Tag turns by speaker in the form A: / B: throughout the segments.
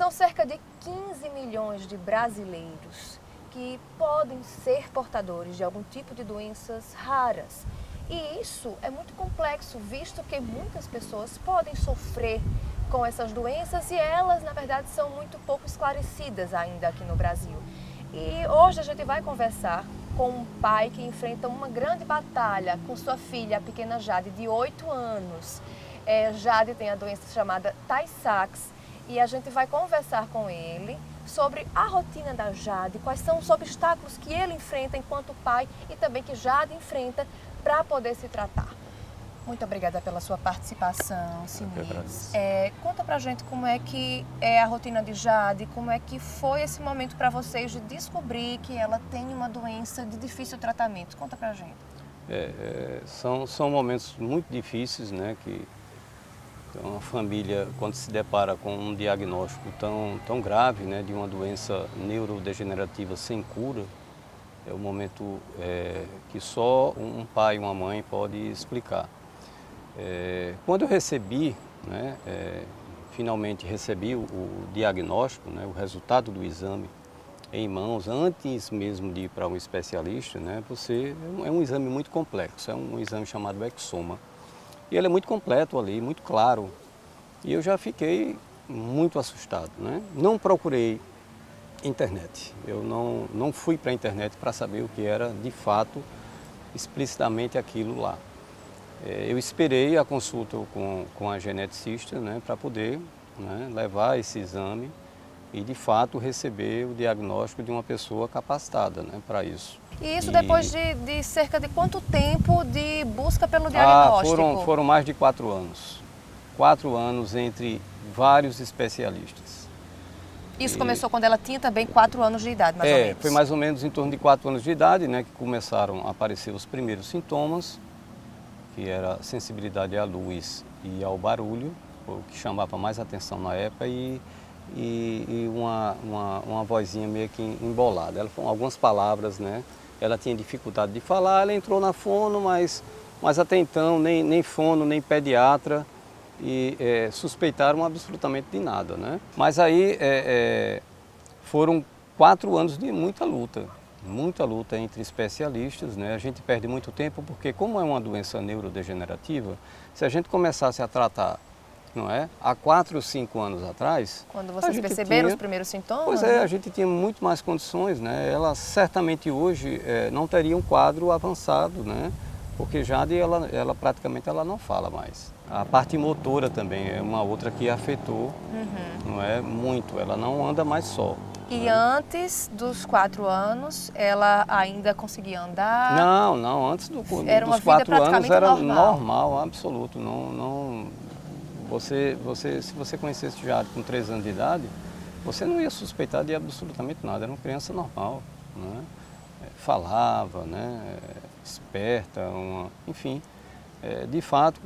A: São cerca de 15 milhões de brasileiros que podem ser portadores de algum tipo de doenças raras. E isso é muito complexo, visto que muitas pessoas podem sofrer com essas doenças e elas, na verdade, são muito pouco esclarecidas ainda aqui no Brasil. E hoje a gente vai conversar com um pai que enfrenta uma grande batalha com sua filha, a pequena Jade, de 8 anos. Jade tem a doença chamada Tay-Sachs e a gente vai conversar com ele sobre a rotina da Jade, quais são os obstáculos que ele enfrenta enquanto pai e também que Jade enfrenta para poder se tratar. Muito obrigada pela sua participação, Sinês. Conta pra gente como é que é a rotina de Jade, como é que foi esse momento para vocês de descobrir que ela tem uma doença de difícil tratamento. Conta pra gente.
B: São momentos muito difíceis, né, que uma família, quando se depara com um diagnóstico tão grave, né, de uma doença neurodegenerativa sem cura, é um momento que só um pai e uma mãe podem explicar. Quando eu recebi, né, finalmente recebi o diagnóstico, né, o resultado do exame em mãos, antes mesmo de ir para um especialista, né, é um exame muito complexo, é um exame chamado exoma. E ele é muito completo ali, muito claro. E eu já fiquei muito assustado, né? Não procurei internet. Eu não fui para a internet para saber o que era, de fato, explicitamente aquilo lá. Eu esperei a consulta com a geneticista, né, para poder, né, levar esse exame e, de fato, receber o diagnóstico de uma pessoa capacitada, né, para isso.
A: E isso depois de cerca de quanto tempo de busca pelo diagnóstico?
B: Foram mais de 4 anos. 4 anos entre vários especialistas.
A: Isso começou quando ela tinha também 4 anos de idade, mais ou menos?
B: Foi mais ou menos em torno de 4 anos de idade, né, que começaram a aparecer os primeiros sintomas, que era sensibilidade à luz e ao barulho, o que chamava mais atenção na época, e uma vozinha meio que embolada. Ela falou algumas palavras, né? Ela tinha dificuldade de falar, ela entrou na fono, mas até então nem fono, nem pediatra suspeitaram absolutamente de nada, né? Mas aí foram 4 anos de muita luta entre especialistas, né? A gente perde muito tempo porque, como é uma doença neurodegenerativa, se a gente começasse a tratar, não é, há 4 ou 5 anos atrás...
A: Quando vocês perceberam os primeiros sintomas?
B: Pois
A: né?
B: a gente tinha muito mais condições, né? Ela certamente hoje não teria um quadro avançado, né? Porque Jade, ela praticamente não fala mais. A parte motora também é uma outra que afetou, não é, muito. Ela não anda mais só.
A: E antes dos 4 anos, ela ainda conseguia andar?
B: Não, antes dos 4 anos era normal, absoluto. Se você conhecesse Jade com 3 anos de idade, você não ia suspeitar de absolutamente nada. Era uma criança normal, né? Falava, né? Esperta, enfim. De fato,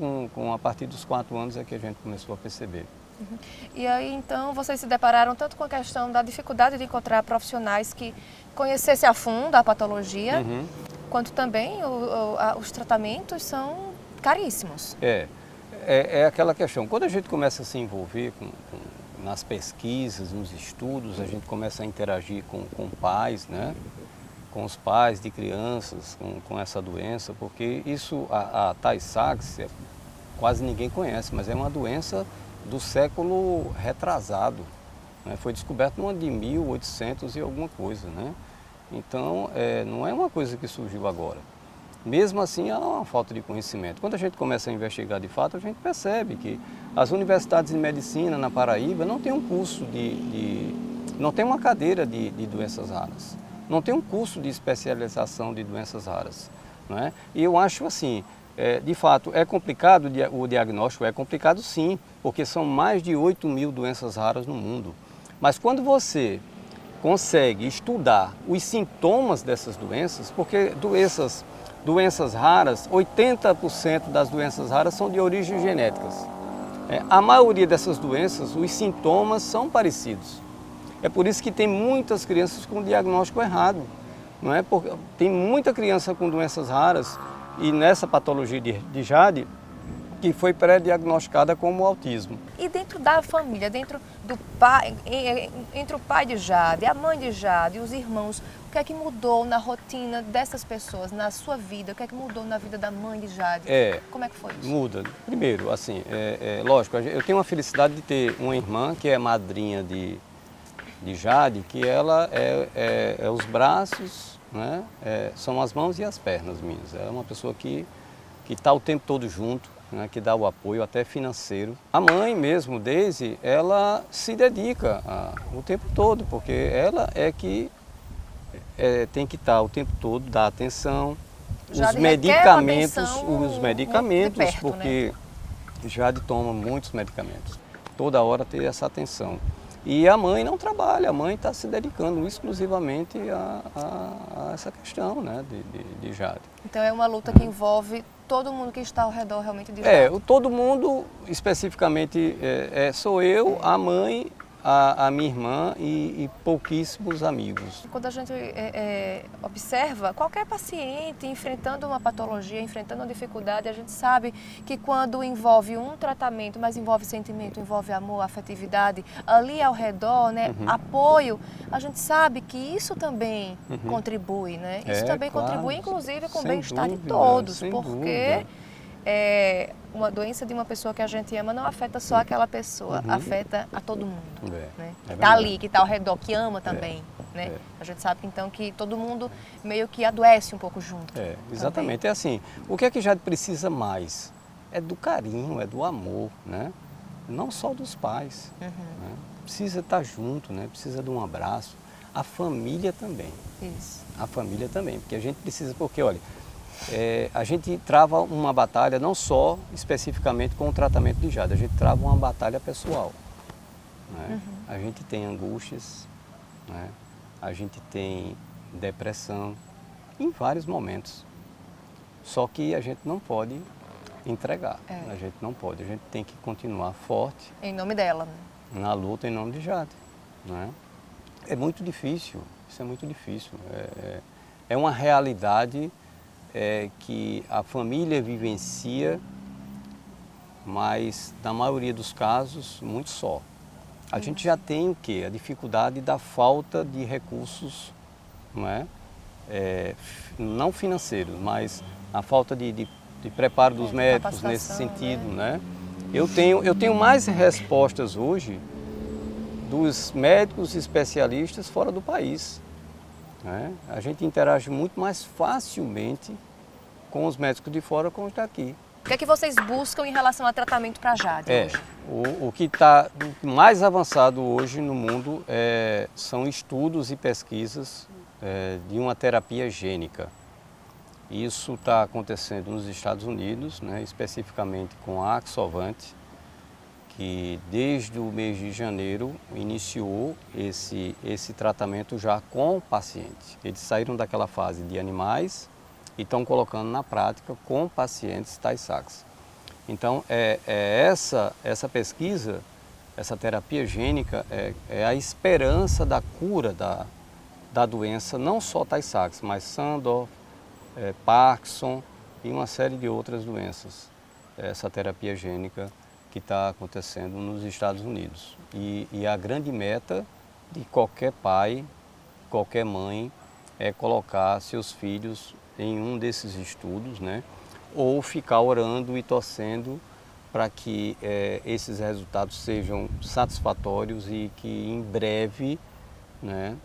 B: a partir dos 4 anos é que a gente começou a perceber.
A: E aí, então, vocês se depararam tanto com a questão da dificuldade de encontrar profissionais que conhecessem a fundo a patologia, quanto também os tratamentos são caríssimos.
B: É aquela questão, quando a gente começa a se envolver nas pesquisas, nos estudos, a gente começa a interagir com pais, né? Com os pais de crianças com essa doença, porque isso, a Tay-Sachs, quase ninguém conhece, mas é uma doença do século retrasado, né? Foi descoberto no ano de 1800 e alguma coisa, né? Então, não é uma coisa que surgiu agora. Mesmo assim, há uma falta de conhecimento. Quando a gente começa a investigar de fato, a gente percebe que as universidades de medicina na Paraíba não têm um curso não tem uma cadeira de doenças raras. Não tem um curso de especialização de doenças raras, não é? E eu acho assim, de fato, é complicado o diagnóstico, é complicado sim, porque são mais de 8 mil doenças raras no mundo. Mas quando você consegue estudar os sintomas dessas doenças, porque doenças raras, 80% das doenças raras são de origem genéticas. A maioria dessas doenças, os sintomas são parecidos. É por isso que tem muitas crianças com diagnóstico errado, não é? Porque tem muita criança com doenças raras e nessa patologia de Jade que foi pré-diagnosticada como autismo.
A: E dentro da família, dentro do pai, entre o pai de Jade, a mãe de Jade e os irmãos, o que é que mudou na rotina dessas pessoas, na sua vida? O que é que mudou na vida da mãe de Jade? Como é que foi isso?
B: Muda. Primeiro, assim, lógico, eu tenho a felicidade de ter uma irmã que é madrinha de Jade, que ela é os braços, né? São as mãos e as pernas minhas. Ela é uma pessoa que está o tempo todo junto, né? Que dá o apoio até financeiro. A mãe mesmo, Daisy, ela se dedica o tempo todo, porque ela é que tem que estar o tempo todo, dar atenção. Os medicamentos,
A: perto,
B: porque Jade toma muitos medicamentos. Toda hora ter essa atenção. E a mãe não trabalha, a mãe está se dedicando exclusivamente a essa questão, né, de Jade.
A: Então é uma luta que envolve todo mundo que está ao redor realmente de Jade.
B: Todo mundo, especificamente, sou eu, a mãe, a minha irmã e pouquíssimos amigos.
A: Quando a gente observa qualquer paciente enfrentando uma patologia, enfrentando uma dificuldade, a gente sabe que quando envolve um tratamento, mas envolve sentimento, envolve amor, afetividade, ali ao redor, né, apoio, a gente sabe que isso também contribui, né? Isso também contribui, inclusive, com o bem-estar de todos, porque uma doença de uma pessoa que a gente ama não afeta só aquela pessoa, afeta a todo mundo, né? Que está ali, que está ao redor, que ama também, né? A gente sabe então que todo mundo meio que adoece um pouco junto.
B: Exatamente. Também. É assim, o que é que Jade precisa mais? É do carinho, é do amor, né? Não só dos pais, né? Precisa estar junto, né? Precisa de um abraço. A família também.
A: Isso.
B: A família também, porque a gente precisa, porque olha, a gente trava uma batalha não só especificamente com o tratamento de Jade, a gente trava uma batalha pessoal, né? A gente tem angústias, né? A gente tem depressão em vários momentos, só que a gente não pode entregar, a gente não pode, a gente tem que continuar forte.
A: Em nome dela, né?
B: Na luta em nome de Jade, né? É muito difícil, isso é muito difícil, é uma realidade que a família vivencia, mas na maioria dos casos, muito só. A gente já tem o quê? A dificuldade da falta de recursos, não é? Não financeiros, mas a falta de preparo dos médicos nesse sentido, né? Eu tenho mais respostas hoje dos médicos especialistas fora do país, né? A gente interage muito mais facilmente com os médicos de fora com os daqui.
A: O que é que vocês buscam em relação a tratamento para Jade hoje?
B: O que está mais avançado hoje no mundo são estudos e pesquisas de uma terapia gênica. Isso está acontecendo nos Estados Unidos, né, especificamente com a Axovant, que desde o mês de janeiro iniciou esse tratamento já com pacientes. Eles saíram daquela fase de animais e estão colocando na prática com pacientes Tay-Sachs. Então, essa pesquisa, essa terapia gênica, é a esperança da cura da doença, não só Tay-Sachs, mas Sandor, Parkinson e uma série de outras doenças. Essa terapia gênica que está acontecendo nos Estados Unidos. E a grande meta de qualquer pai, qualquer mãe, é colocar seus filhos em um desses estudos, né? Ou ficar orando e torcendo para que esses resultados sejam satisfatórios e que em breve, né,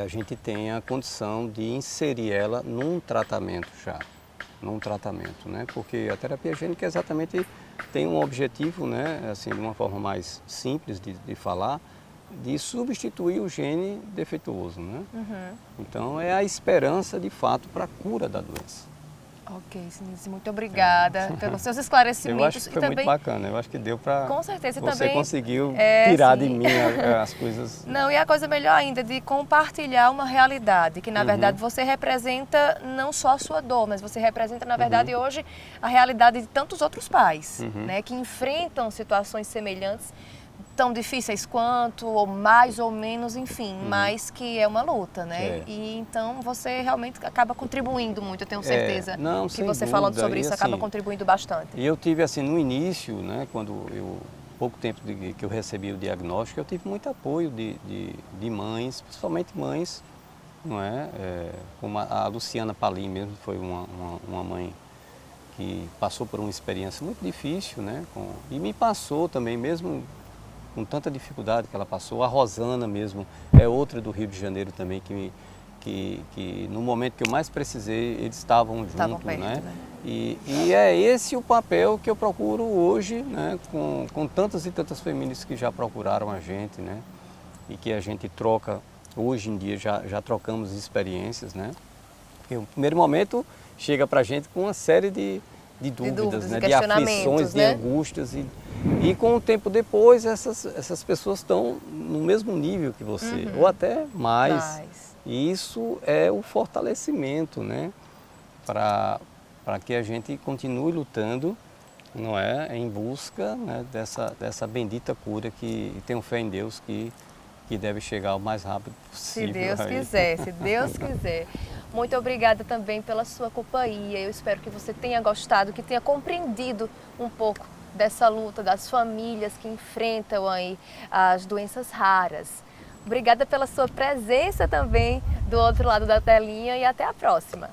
B: a gente tenha a condição de inserir ela num tratamento já, né? Porque a terapia gênica exatamente tem um objetivo, né, assim, de uma forma mais simples de falar, de substituir o gene defeituoso, né? Então é a esperança de fato para a cura da doença.
A: Ok, Sinise, muito obrigada pelos seus esclarecimentos.
B: Eu acho que foi
A: também
B: muito bacana, eu acho que deu para...
A: Com certeza,
B: você
A: também
B: conseguiu tirar de mim as coisas...
A: Não, e a coisa melhor ainda, de compartilhar uma realidade, que na verdade você representa não só a sua dor, mas você representa na verdade hoje a realidade de tantos outros pais, né, que enfrentam situações semelhantes tão difíceis quanto, ou mais ou menos, enfim, mas que é uma luta, né? E então você realmente acaba contribuindo muito, eu tenho certeza
B: Não,
A: que
B: sem
A: você
B: dúvida.
A: falando sobre
B: E,
A: isso
B: assim,
A: acaba contribuindo bastante.
B: E eu tive assim, no início, né, pouco tempo que eu recebi o diagnóstico, eu tive muito apoio de mães, principalmente mães, não é? Como a Luciana Palim mesmo, foi uma mãe que passou por uma experiência muito difícil, né? E me passou também, mesmo com tanta dificuldade que ela passou. A Rosana mesmo é outra do Rio de Janeiro também, que no momento que eu mais precisei, eles estavam juntos,
A: Perto,
B: né?
A: né?
B: E é esse o papel que eu procuro hoje, né? Com tantas e tantas famílias que já procuraram a gente, né? E que a gente troca, hoje em dia já trocamos experiências, né? Porque o primeiro momento chega para a gente com uma série de dúvidas, né? De aflições,
A: né?
B: de angústias. E com o tempo depois, essas pessoas estão no mesmo nível que você, ou até mais. E isso é o fortalecimento, né? Para que a gente continue lutando, não é? Em busca, né? dessa bendita cura que tenho fé em Deus que deve chegar o mais rápido possível.
A: Se Deus quiser, se Deus quiser. Muito obrigada também pela sua companhia. Eu espero que você tenha gostado, que tenha compreendido um pouco dessa luta das famílias que enfrentam aí as doenças raras. Obrigada pela sua presença também do outro lado da telinha e até a próxima.